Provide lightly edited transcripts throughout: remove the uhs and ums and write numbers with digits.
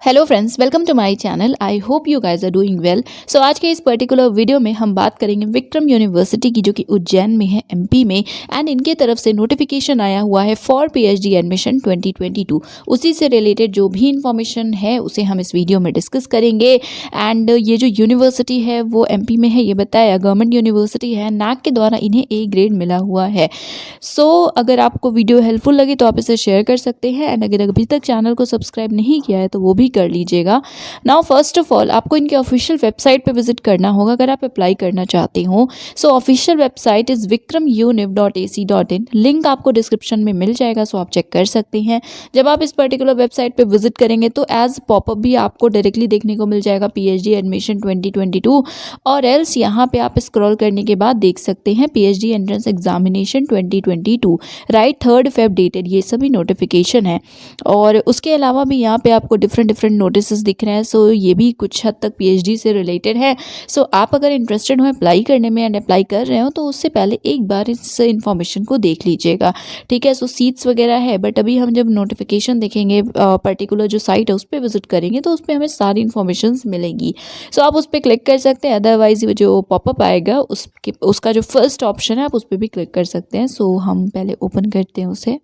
Hello friends, welcome to my channel. I hope you guys are doing well. So आज के इस particular video में हम बात करेंगे विक्रम यूनिवर्सिटी की, जो कि उज्जैन में है, एमपी में। एंड इनके तरफ से नोटिफिकेशन आया हुआ है फॉर पीएचडी एडमिशन 2022। उसी से रिलेटेड जो भी इंफॉर्मेशन है उसे हम इस वीडियो में डिस्कस करेंगे। एंड ये जो यूनिवर्सिटी है वो एमपी में है, ये बताया। गवर्नमेंट यूनिवर्सिटी है, नैक के द्वारा इन्हें ए ग्रेड मिला हुआ है। सो अगर आपको वीडियो हेल्पफुल लगी तो आप इसे शेयर कर सकते हैं। एंड अगर अभी तक चैनल को सब्सक्राइब नहीं किया है तो वो भी कर लीजिएगा। नाउ फर्स्ट ऑफ ऑल आपको इनके ऑफिशियल वेबसाइट पे विजिट करना होगा अगर आप अप्लाई करना चाहते हो। सो official website is vikramuniv.ac.in। Link आपको डिस्क्रिप्शन में मिल जाएगा, सो आप चेक कर सकते हैं। जब आप इस पर्टिकुलर वेबसाइट पे विजिट करेंगे तो एज पॉपअप भी आपको डायरेक्टली देखने को मिल जाएगा पीएचडी एडमिशन 2022, और एल्स यहाँ पे आप स्क्रॉल करने के बाद देख सकते हैं PhD entrance examination 2022 right 3 Feb dated. ये सभी नोटिफिकेशन है। और उसके अलावा भी यहाँ पे आपको डिफरेंट नोटिस दिख रहे हैं। सो ये भी कुछ हद तक पीएचडी से रिलेटेड है। सो आप अगर इंटरेस्टेड हो अप्लाई करने में एंड अप्लाई कर रहे हो तो उससे पहले एक बार इस इन्फॉर्मेशन को देख लीजिएगा, ठीक है। सो सीट्स वगैरह है, बट अभी हम जब नोटिफिकेशन देखेंगे पर्टिकुलर जो साइट है उस पर विजिट करेंगे तो उस पर हमें सारी इन्फॉर्मेशन मिलेंगी। सो आप उस पर क्लिक कर सकते हैं। अदरवाइज जो पॉपअप आएगा उसका जो फर्स्ट ऑप्शन है आप उस पर भी क्लिक कर सकते हैं। सो हम पहले ओपन करते हैं उसे।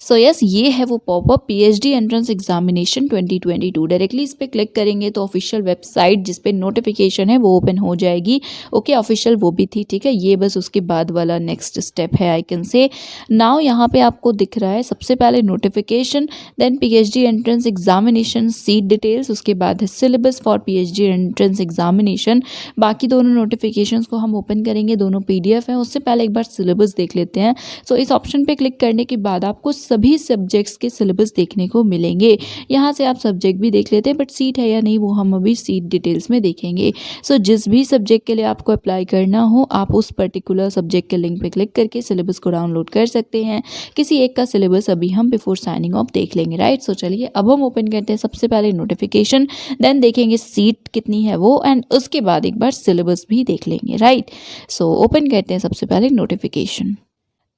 सो यस, ये है वो popup PhD entrance examination 2022। Directly इस पर क्लिक करेंगे तो ऑफिशियल वेबसाइट जिस पे नोटिफिकेशन है वो ओपन हो जाएगी। ओके, ऑफिशियल वो भी थी, ठीक है। ये बस उसके बाद वाला नेक्स्ट स्टेप है, आई कैन से। नाउ यहाँ पे आपको दिख रहा है सबसे पहले notification, then PhD entrance examination seat details, उसके बाद है syllabus for PhD entrance examination. बाकी दोनों नोटिफिकेशन को हम ओपन करेंगे, दोनों पीडीएफ हैं। उससे पहले एक बार सिलेबस देख लेते हैं। सो इस ऑप्शन पे क्लिक करने के बाद आपको सभी सब्जेक्ट्स के सिलेबस देखने को मिलेंगे। यहाँ से आप सब्जेक्ट भी देख लेते हैं, बट सीट है या नहीं वो हम अभी सीट डिटेल्स में देखेंगे। सो जिस भी सब्जेक्ट के लिए आपको अप्लाई करना हो आप उस पर्टिकुलर सब्जेक्ट के लिंक पे क्लिक करके सिलेबस को डाउनलोड कर सकते हैं। किसी एक का सिलेबस अभी हम बिफोर साइनिंग ऑफ देख लेंगे, राइट। सो चलिए अब हम ओपन करते हैं सबसे पहले नोटिफिकेशन, देन देखेंगे सीट कितनी है वो, एंड उसके बाद एक बार सिलेबस भी देख लेंगे, राइट। सो ओपन करते हैं सबसे पहले नोटिफिकेशन।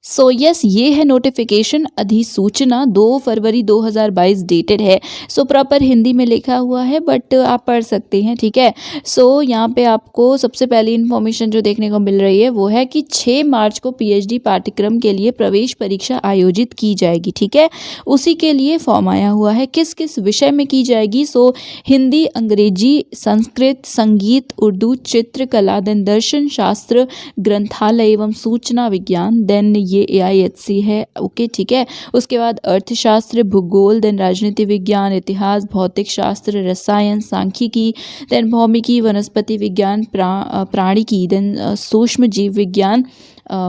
सो यस, ये है नोटिफिकेशन अधिसूचना 2 फरवरी 2022 डेटेड है। सो प्रॉपर हिंदी में लिखा हुआ है, बट आप पढ़ सकते हैं, ठीक है। सो यहाँ पे आपको सबसे पहली इन्फॉर्मेशन जो देखने को मिल रही है वो है कि 6 मार्च को पीएचडी पाठ्यक्रम के लिए प्रवेश परीक्षा आयोजित की जाएगी, ठीक है। उसी के लिए फॉर्म आया हुआ है। किस किस विषय में की जाएगी? सो हिंदी, अंग्रेजी, संस्कृत, संगीत, उर्दू, चित्रकला, देन दर्शन शास्त्र, ग्रंथालय एवं सूचना विज्ञान, देन ये AIHC है, ओके, ठीक है। उसके बाद अर्थशास्त्र, भूगोल, देन राजनीति विज्ञान, इतिहास, भौतिक शास्त्र, रसायन, सांख्यिकी, देन भौमिकी, वनस्पति विज्ञान, प्राणिकी, देन सूक्ष्म जीव विज्ञान,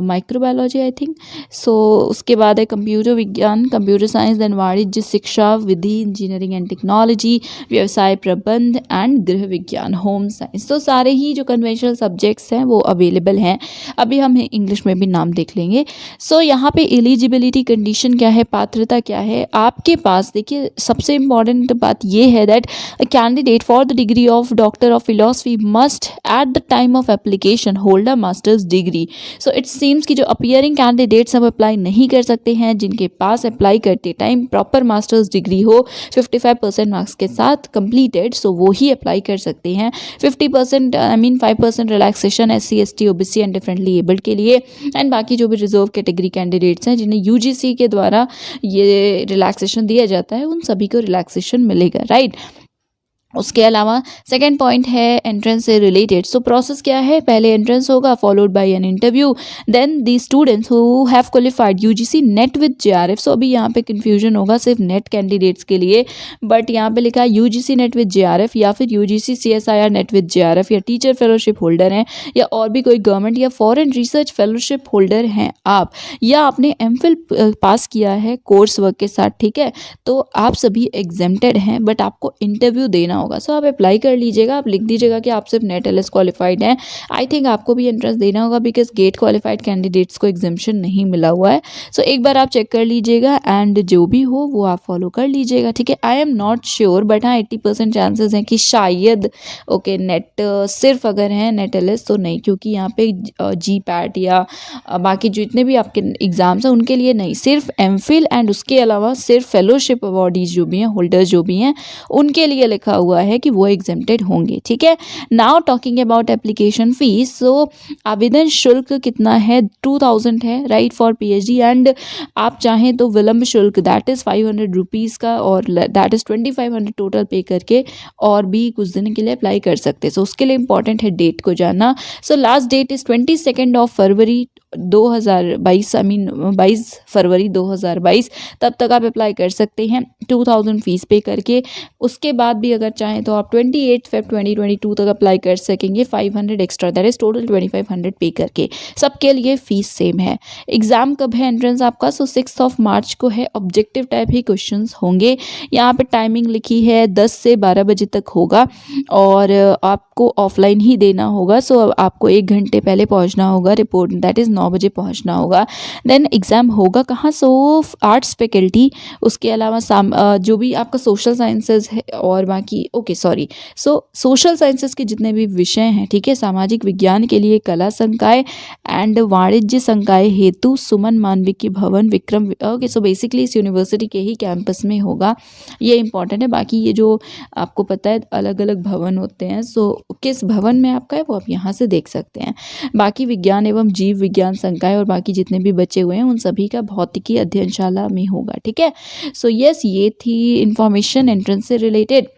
माइक्रोबायोलॉजी आई थिंक। सो उसके बाद है कंप्यूटर विज्ञान, कंप्यूटर साइंस, देन वाणिज्य शिक्षा, विधि, इंजीनियरिंग एंड टेक्नोलॉजी, व्यवसाय प्रबंध एंड गृह विज्ञान, होम साइंस। तो सारे ही जो कन्वेंशनल सब्जेक्ट्स हैं वो अवेलेबल हैं। अभी हम इंग्लिश में भी नाम देख लेंगे। सो यहाँ पे एलिजिबिलिटी कंडीशन क्या है, पात्रता क्या है आपके पास? देखिए सबसे इंपॉर्टेंट बात ये है that candidate for the degree of doctor of philosophy must at the time of application hold a masters degree. So it seems कि जो अपीयरिंग कैंडिडेट्स हम अप्लाई नहीं कर सकते हैं जिनके पास अप्लाई करते टाइम प्रॉपर मास्टर्स डिग्री हो 55% मार्क्स के साथ कंप्लीटेड, सो वो ही अप्लाई कर सकते हैं। 50% I mean 5% relaxation SC ST OBC and differently abled के लिए। एंड बाकी जो भी रिजर्व कैटेगरी कैंडिडेट्स हैं जिन्हें यूजीसी के द्वारा ये रिलैक्सेशन दिया जाता है उन सभी को रिलैक्सेशन मिलेगा, राइट। उसके अलावा सेकेंड पॉइंट है एंट्रेंस से रिलेटेड। सो प्रोसेस क्या है, पहले एंट्रेंस होगा followed by an interview, then the students who have qualified UGC NET with JRF। So अभी यहाँ पे कन्फ्यूजन होगा सिर्फ नेट कैंडिडेट्स के लिए, बट यहाँ पे लिखा है यूजीसी नेट विद JRF या फिर UGC CSIR net with JRF, या टीचर फेलोशिप होल्डर हैं, या और भी कोई गवर्नमेंट या फॉरेन रिसर्च फेलोशिप होल्डर हैं आप, या आपने MPhil पास किया है कोर्स वर्क के साथ, ठीक है। तो आप सभी एग्जेम्प्टेड हैं, बट आपको इंटरव्यू देना होगा। सो आप अप्लाई कर लीजिएगा, आप लिख दीजिएगा कि आप सिर्फ नेट एलएस क्वालिफाइड हैं। आई थिंक आपको भी एंट्रेंस देना होगा बिकॉज गेट क्वालिफाइड कैंडिडेट्स को एग्जामिशन नहीं मिला हुआ है। सो एक बार आप चेक कर लीजिएगा एंड जो भी हो वो आप फॉलो कर लीजिएगा, ठीक है। I am not sure but हाँ 80% चांसेस हैं कि शायद ओके नेट सिर्फ अगर है नेट एलएस तो नहीं, क्योंकि यहाँ पे जी पैट या बाकी जितने भी आपके एग्जाम्स हैं उनके लिए नहीं, सिर्फ एमफिल एंड उसके अलावा सिर्फ फेलोशिप अवॉर्डीज जो भी हैं, होल्डर्स जो भी हैं, उनके लिए लिखा हुआ है कि वो एग्जेम्प्टेड होंगे, ठीक है। Now talking about application fees, so आवेदन शुल्क कितना है, 2000 है राइट फॉर पीएचडी एंड आप चाहें तो विलम्ब शुल्क दैट इज़ 500 रुपीज़ का और दैट इज़ 2500 टोटल पे करके और भी कुछ दिन के लिए अप्लाई कर सकते हैं। सो उसके लिए इंपॉर्टेंट है डेट को जानना। So last that is 22 February 2022, I mean 22 फरवरी 2022 तब तक आप अप्लाई कर सकते हैं 2000 फीस पे करके। उसके बाद भी अगर चाहें तो आप 28 फेब 2022 तक अप्लाई कर सकेंगे 500 एक्स्ट्रा, दैट इज़ टोटल 2500 पे करके। सबके लिए फ़ीस सेम है। एग्ज़ाम कब है एंट्रेंस आपका, सो 6 मार्च को है। ऑब्जेक्टिव टाइप ही क्वेश्चंस होंगे। यहाँ पे टाइमिंग लिखी है 10 से 12 बजे तक होगा और आपको ऑफलाइन ही देना होगा। सो आपको 1 घंटे पहले पहुँचना होगा, रिपोर्ट दैट इज़ 9 बजे पहुँचना होगा। देन एग्ज़ाम होगा कहाँ, सो आर्ट्स फैकल्टी, उसके अलावा जो भी आपका सोशल साइंसेज है और बाकी सो सोशल साइंसेज के जितने भी विषय हैं, ठीक है, सामाजिक विज्ञान के लिए कला संकाय एंड वाणिज्य संकाय हेतु सुमन मानविकी भवन विक्रम, ओके। सो बेसिकली इस यूनिवर्सिटी के ही कैंपस में होगा, ये इंपॉर्टेंट है। बाकी ये जो आपको पता है अलग अलग भवन होते हैं, सो किस भवन में आपका है वो आप यहाँ से देख सकते हैं। बाकी विज्ञान एवं जीव विज्ञान संकाय और बाकी जितने भी बचे हुए हैं उन सभी का भौतिकी अध्ययनशाला में होगा, ठीक है। सो यस, ये थी इंफॉर्मेशन एंट्रेंस से रिलेटेड।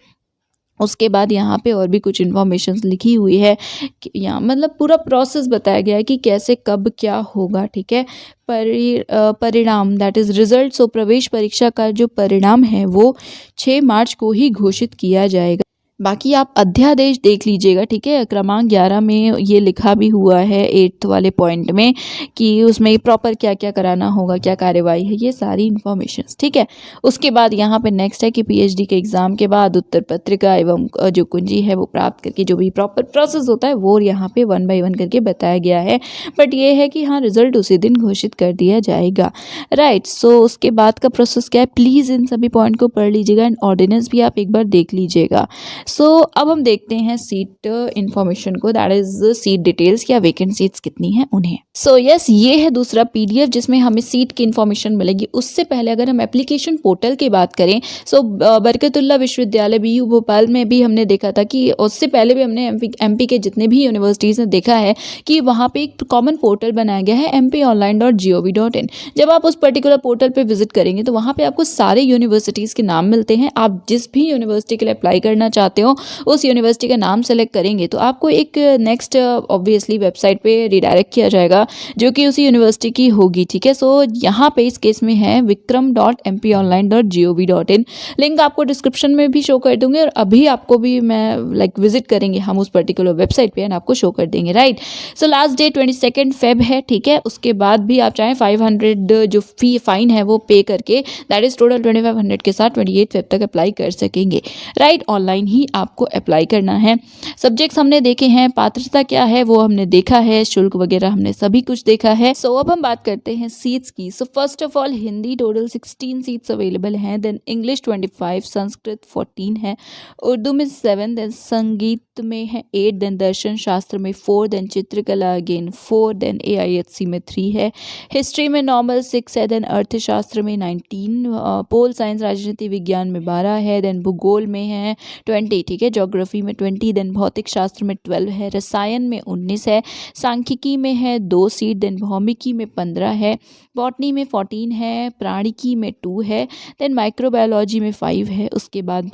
उसके बाद यहाँ पे और भी कुछ इन्फॉर्मेशन लिखी हुई है कि यहाँ मतलब पूरा प्रोसेस बताया गया है कि कैसे कब क्या होगा, ठीक है। परिणाम दैट इज़ रिजल्ट, सो प्रवेश परीक्षा का जो परिणाम है वो 6 मार्च को ही घोषित किया जाएगा। बाकी आप अध्यादेश देख लीजिएगा, ठीक है। क्रमांक 11 में ये लिखा भी हुआ है 8th वाले पॉइंट में कि उसमें प्रॉपर क्या क्या कराना होगा, क्या कार्यवाही है, ये सारी इन्फॉर्मेशंस, ठीक है। उसके बाद यहाँ पे नेक्स्ट है कि पीएचडी के एग्ज़ाम के बाद उत्तर पत्रिका एवं जो कुंजी है वो प्राप्त करके जो भी प्रॉपर प्रोसेस होता है वो यहाँ पे 1 by 1 करके बताया गया है। बट ये है कि हाँ रिजल्ट उसी दिन घोषित कर दिया जाएगा, राइट। सो उसके बाद का प्रोसेस क्या है, प्लीज़ इन सभी पॉइंट को पढ़ लीजिएगा एंड ऑर्डिनेंस भी आप एक बार देख लीजिएगा। सो अब हम देखते हैं सीट इन्फॉर्मेशन को, दैट इज सीट डिटेल्स, क्या वैकेंट सीट्स कितनी हैं उन्हें। सो यस, ये है दूसरा पीडीएफ जिसमें हमें सीट की इन्फॉर्मेशन मिलेगी। उससे पहले अगर हम एप्लीकेशन पोर्टल की बात करें, सो बरकतुल्लाह विश्वविद्यालय बीयू भोपाल में भी हमने देखा था कि उससे पहले भी हमने एमपी के जितने भी यूनिवर्सिटीज़ ने देखा है कि वहाँ पे एक कॉमन पोर्टल बनाया गया है mponline.gov.in। जब आप उस पर्टिकुलर पोर्टल पे विजिट करेंगे तो वहाँ पे आपको सारे यूनिवर्सिटीज़ के नाम मिलते हैं। आप जिस भी यूनिवर्सिटी के लिए अप्लाई करना चाहते हो उस यूनिवर्सिटी का नाम सेलेक्ट करेंगे तो आपको एक नेक्स्ट ऑब्वियसली वेबसाइट पे रिडायरेक्ट किया जाएगा जो कि उसी यूनिवर्सिटी की होगी, ठीक है। सो यहाँ पे इस केस में है vikram.mponline.gov.in। लिंक आपको डिस्क्रिप्शन में भी शो कर दूंगे और अभी आपको भी मैं विजिट करेंगे हम उस पर्टिकुलर वेबसाइट पे एंड आपको शो कर देंगे, right. So last day 22 Feb है, ठीक है। उसके बाद भी आप चाहें 500 जो फाइन है वो पे करके दैट इज टोटल 2500 के साथ 28 फेब तक अप्लाई कर सकेंगे, राइट। ऑनलाइन ही आपको अप्लाई करना है। सब्जेक्ट्स हमने देखे हैं, पात्रता क्या है वो हमने देखा है, शुल्क वगैरह हमने सभी कुछ देखा है। सो अब हम बात करते हैं सीट्स की। So first of all Hindi total 16 seats available हैं, देन इंग्लिश 25, संस्कृत 14 है, उर्दू में 7, देन संगीत में है 8, देन दर्शन शास्त्र में 4, देन चित्रकला अगेन 4, देन AIHC में 3 है, हिस्ट्री में नॉर्मल 6 है, देन अर्थशास्त्र में 19, पोल साइंस राजनीति विज्ञान में 12 है, देन भूगोल में है 20, ठीक है, ज्योग्राफी में 20, देन भौतिक शास्त्र में 12 है, रसायन में 19 है, सांख्यिकी में है 2 सीट, देन भौमिकी में 15 है, बॉटनी में 14 है, प्राणिकी में 2 है, देन माइक्रोबायोलॉजी में 5 है। उसके बाद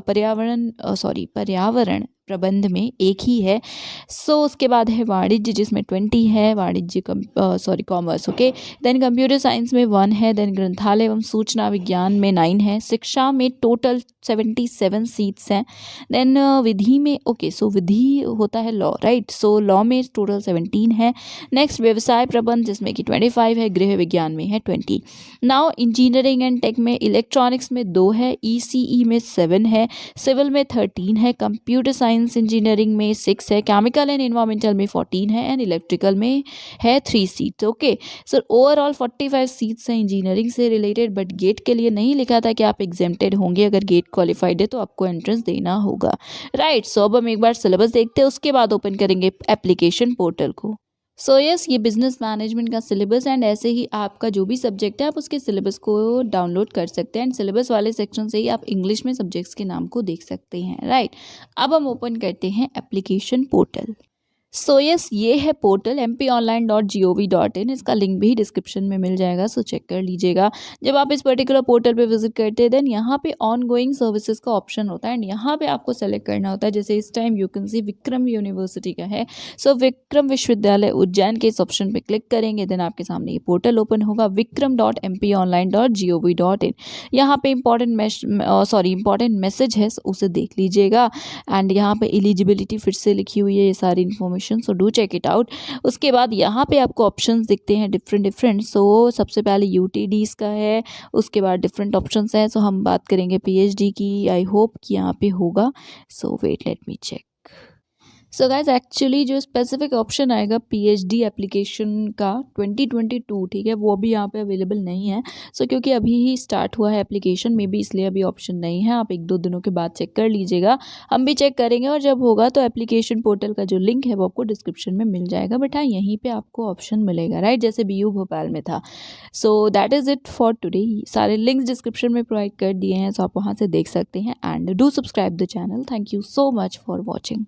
पर्यावरण प्रबंध में एक ही है। सो उसके बाद है वाणिज्य जिसमें 20 है, वाणिज्य commerce, okay. Then computer science में 1 है। देन ग्रंथालय एवं सूचना विज्ञान में 9 है। शिक्षा में टोटल 77 सीट्स हैं। देन विधि में, ओके, सो विधि होता है लॉ, राइट, सो लॉ में टोटल 17 है। नेक्स्ट व्यवसाय प्रबंध जिसमें कि 25 है। गृह विज्ञान में है 20। नाउ इंजीनियरिंग एंड टेक में इलेक्ट्रॉनिक्स में 2 है, ईसीई में 7 है, सिविल में 13 है, कंप्यूटर साइंस इंजीनियरिंग में 6 है, केमिकल एंड इन्वायरमेंटल में 14 है एंड इलेक्ट्रिकल में है 3 seats, okay. Sir overall 45 seats हैं इंजीनियरिंग से रिलेटेड, बट गेट के लिए नहीं लिखा था कि आप एग्जेम्प्टेड होंगे। अगर गेट क्वालिफाइड है तो आपको एंट्रेंस देना होगा, राइट। सो अब हम एक बार सिलेबस देखते हैं, उसके बाद ओपन करेंगे एप्लीकेशन पोर्टल को। सो यस, ये बिजनेस मैनेजमेंट का सिलेबस एंड ऐसे ही आपका जो भी सब्जेक्ट है आप उसके सिलेबस को डाउनलोड कर सकते हैं एंड सिलेबस वाले सेक्शन से ही आप इंग्लिश में सब्जेक्ट्स के नाम को देख सकते हैं, राइट। अब हम ओपन करते हैं एप्लीकेशन पोर्टल। सो यस, ये है पोर्टल mponline.gov.in, इसका लिंक भी डिस्क्रिप्शन में मिल जाएगा, सो चेक कर लीजिएगा। जब आप इस पर्टिकुलर पोर्टल पे विजिट करते हैं देन यहाँ पे ऑन गोइंग सर्विसेज का ऑप्शन होता है एंड यहाँ पे आपको सेलेक्ट करना होता है। जैसे इस time you can see Vikram university का है, सो विक्रम विश्वविद्यालय उज्जैन के इस ऑप्शन पे क्लिक करेंगे देन आपके सामने ये पोर्टल ओपन होगा vikram.mponline.gov.in। यहाँ पे इंपॉर्टेंट मैसेज है, उसे देख लीजिएगा एंड यहाँ पे एलिजिबिलिटी फिर से लिखी हुई है, ये सारी information, so do check it out. उसके बाद यहाँ पे आपको ऑप्शंस दिखते हैं डिफरेंट, सो सबसे पहले यूटीडीज का है, उसके बाद डिफरेंट ऑप्शंस हैं। सो हम बात करेंगे पीएचडी की, आई होप कि यहाँ पे होगा, so wait let me check. So guys actually जो स्पेसिफिक ऑप्शन आएगा पीएचडी एप्लीकेशन का 2022, ठीक है, वो अभी यहाँ पे अवेलेबल नहीं है। सो क्योंकि अभी ही स्टार्ट हुआ है एप्लीकेशन में भी, इसलिए अभी ऑप्शन नहीं है। आप 1-2 दिनों के बाद चेक कर लीजिएगा, हम भी चेक करेंगे और जब होगा तो एप्लीकेशन पोर्टल का जो लिंक है वो आपको डिस्क्रिप्शन में मिल जाएगा। बट हाँ, यहीं पर आपको ऑप्शन मिलेगा, राइट, जैसे BU भोपाल में था। So that is it for today. सारे लिंक्स डिस्क्रिप्शन में प्रोवाइड कर दिए हैं, सो आप वहाँ से देख सकते हैं and do subscribe the channel. Thank you so much for watching.